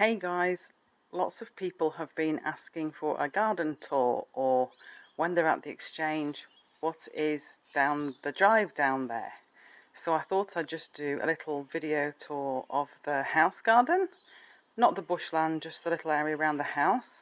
Hey guys, lots of people have been asking for a garden tour, or when they're at the exchange, what is down the drive down there. So I thought I'd just do a little video tour of the house garden, not the bushland, just the little area around the house.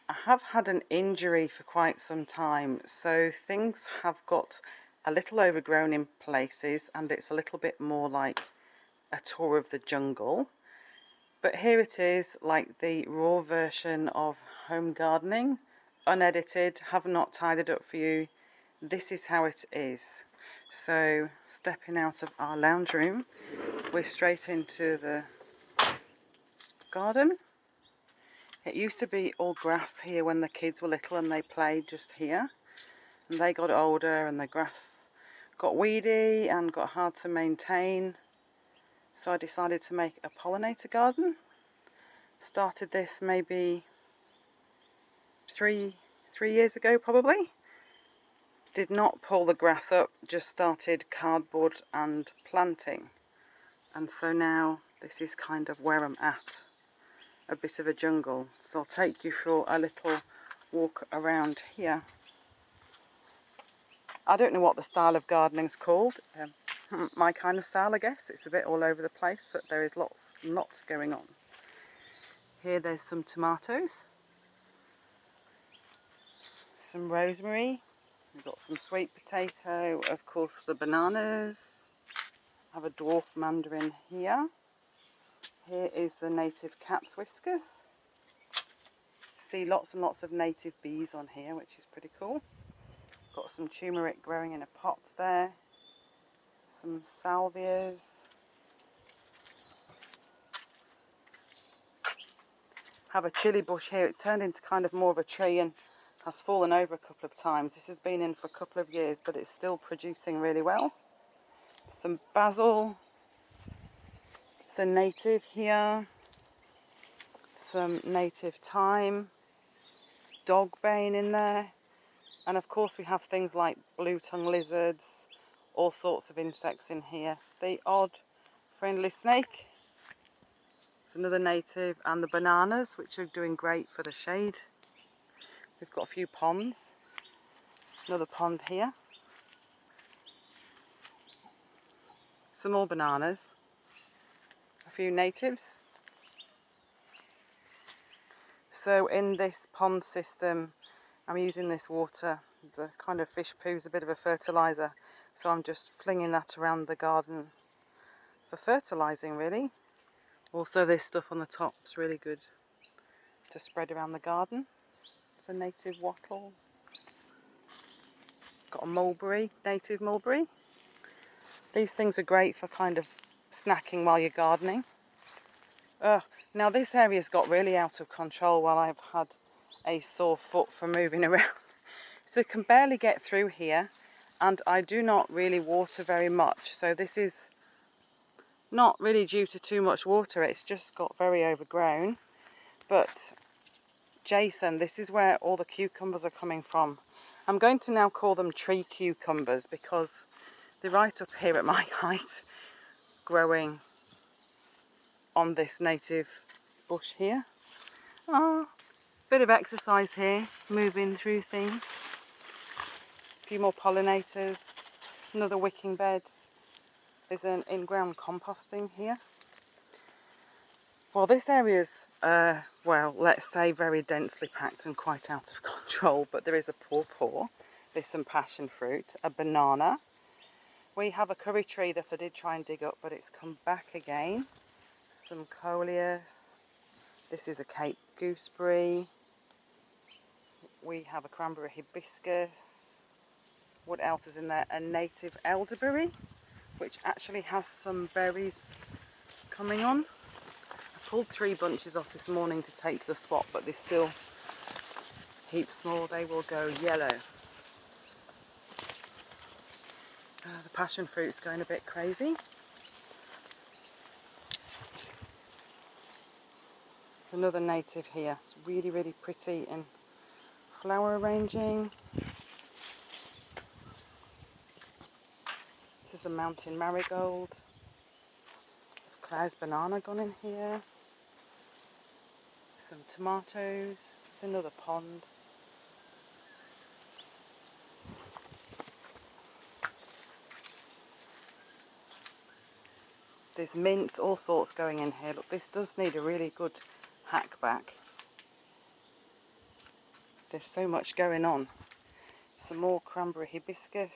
I have had an injury for quite some time, so things have got a little overgrown in places and it's a little bit more like a tour of the jungle. But here it is, like the raw version of home gardening, unedited, have not tidied up for you. This is how it is. So, stepping out of our lounge room, we're straight into the garden. It used to be all grass here when the kids were little and they played just here. And they got older and the grass got weedy and got hard to maintain. So I decided to make a pollinator garden. Started this maybe three years ago probably. Did not pull the grass up, just started cardboard and planting. And so now this is kind of where I'm at. A bit of a jungle. So I'll take you for a little walk around here. I don't know what the style of gardening's called. My kind of style, I guess. It's a bit all over the place, but there is lots going on. Here there's some tomatoes, some rosemary, we've got some sweet potato, of course the bananas. I have a dwarf mandarin here. Here is the native cat's whiskers. See lots and lots of native bees on here, which is pretty cool. Got some turmeric growing in a pot there, some salvias. Have a chilli bush here. It turned into kind of more of a tree and has fallen over a couple of times. This has been in for a couple of years, but it's still producing really well. Some basil. It's a native here. Some native thyme. Dogbane in there. And of course we have things like blue-tongue lizards, all sorts of insects in here. The odd friendly snake. Another native, and the bananas, which are doing great for the shade. We've got a few ponds. Another pond here. Some more bananas. A few natives. So in this pond system, I'm using this water. The kind of fish poo is a bit of a fertiliser, so I'm just flinging that around the garden for fertilising, really. Also, this stuff on the top is really good to spread around the garden. It's a native wattle. Got a mulberry, native mulberry. These things are great for kind of snacking while you're gardening. Now this area's got really out of control while I've had a sore foot from moving around. So I can barely get through here, and I do not really water very much. So this is not really due to too much water, it's just got very overgrown. But Jason, this is where all the cucumbers are coming from. I'm going to now call them tree cucumbers because they're right up here at my height, growing on this native bush here. Bit of exercise here, moving through things. A few more pollinators, another wicking bed. There's an in-ground composting here. Well, this area's, well, let's say very densely packed and quite out of control, but there is a pawpaw, there's some passion fruit, a banana. We have a curry tree that I did try and dig up, but it's come back again. Some coleus. This is a Cape gooseberry. We have a cranberry hibiscus. What else is in there? A native elderberry, which actually has some berries coming on. I pulled 3 bunches off this morning to take to the spot, but they're still heaps small. They will go yellow. The passion fruit's going a bit crazy. Another native here. It's really, really pretty in flower arranging. This is the mountain marigold. Claire's banana gone in here. Some tomatoes. There's another pond. There's mints, all sorts going in here. Look, this does need a really good hack back. There's so much going on. Some more cranberry hibiscus.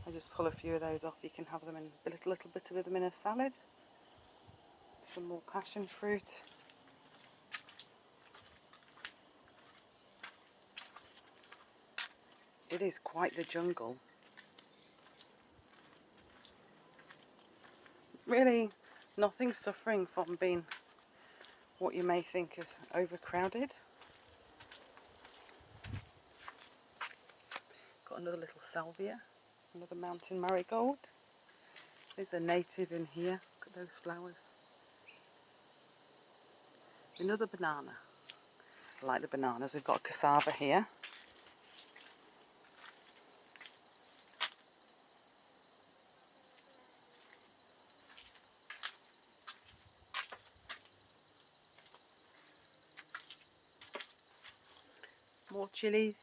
I just pull a few of those off. You can have them in a little bit of them in a salad. Some more passion fruit. It is quite the jungle. Really, nothing's suffering from being what you may think is overcrowded. Got another little salvia, another mountain marigold. There's a native in here. Look at those flowers. Another banana. I like the bananas. We've got cassava here. More chilies.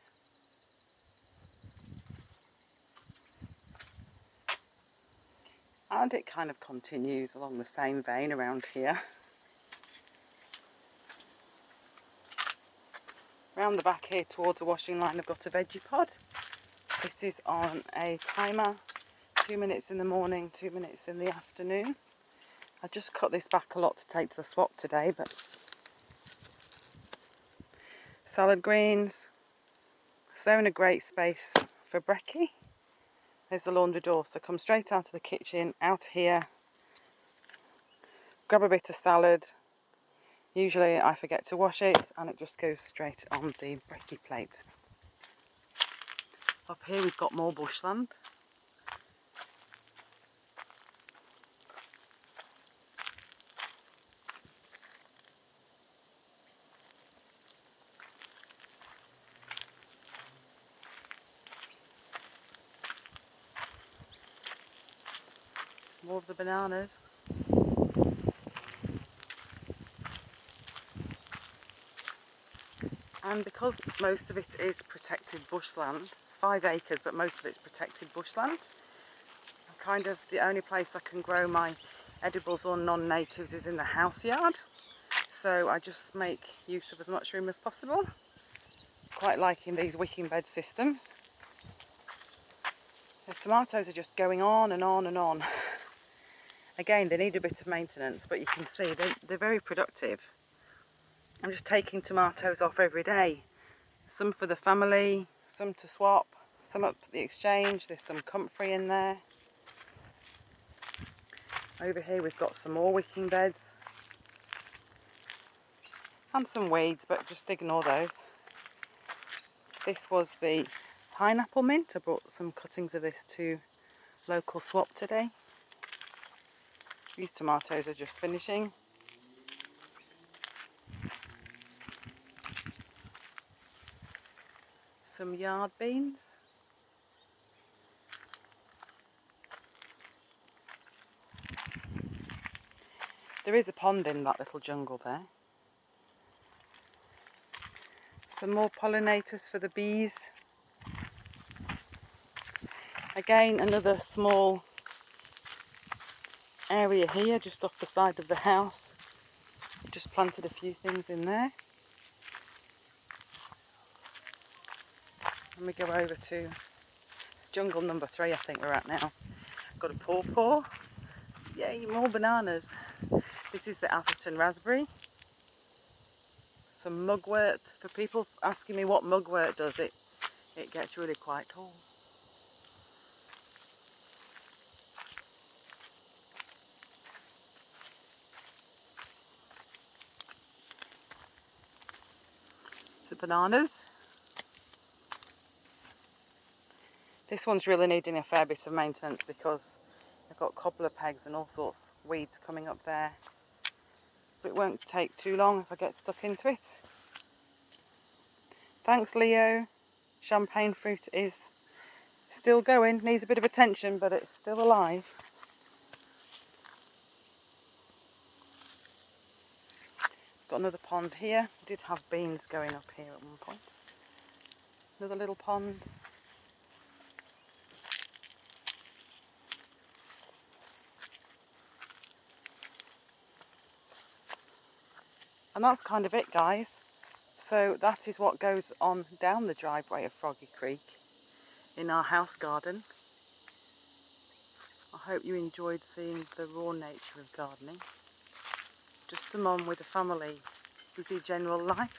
And it kind of continues along the same vein around here. Around the back here towards the washing line I've got a veggie pod. This is on a timer. 2 minutes in the morning, 2 minutes in the afternoon. I just cut this back a lot to take to the swap today, but salad greens. So they're in a great space for brekkie. There's the laundry door, so come straight out of the kitchen, out here, grab a bit of salad. Usually I forget to wash it and it just goes straight on the brekkie plate. Up here we've got more bushland. More of the bananas. And because most of it is protected bushland, it's 5 acres but most of it's protected bushland, kind of the only place I can grow my edibles or non-natives is in the house yard. So I just make use of as much room as possible. Quite liking these wicking bed systems. The tomatoes are just going on and on and on. Again, they need a bit of maintenance, but you can see they're very productive. I'm just taking tomatoes off every day. Some for the family, some to swap, some up the exchange. There's some comfrey in there. Over here we've got some more wicking beds. And some weeds, but just ignore those. This was the pineapple mint. I brought some cuttings of this to local swap today. These tomatoes are just finishing. Some yard beans. There is a pond in that little jungle there. Some more pollinators for the bees. Again, another small area here just off the side of the house. Just planted a few things in there. Let me go over to jungle number 3, I think we're at now. Got a pawpaw. Yay, more bananas. This is the Atherton raspberry. Some mugwort. For people asking me what mugwort does, it gets really quite tall. So bananas. This one's really needing a fair bit of maintenance because I've got cobbler pegs and all sorts of weeds coming up there. But it won't take too long if I get stuck into it. Thanks, Leo. Champagne fruit is still going, needs a bit of attention, but it's still alive. got another pond here. Did have beans going up here at one point. Another little pond. And that's kind of it, guys. So that is what goes on down the driveway of Froggy Creek in our house garden. I hope you enjoyed seeing the raw nature of gardening. Just a mum with a family, busy general life.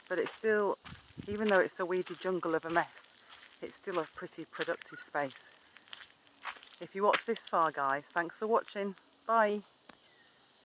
But it's still, even though it's a weedy jungle of a mess, it's still a pretty productive space. If you watched this far, guys, thanks for watching. Bye.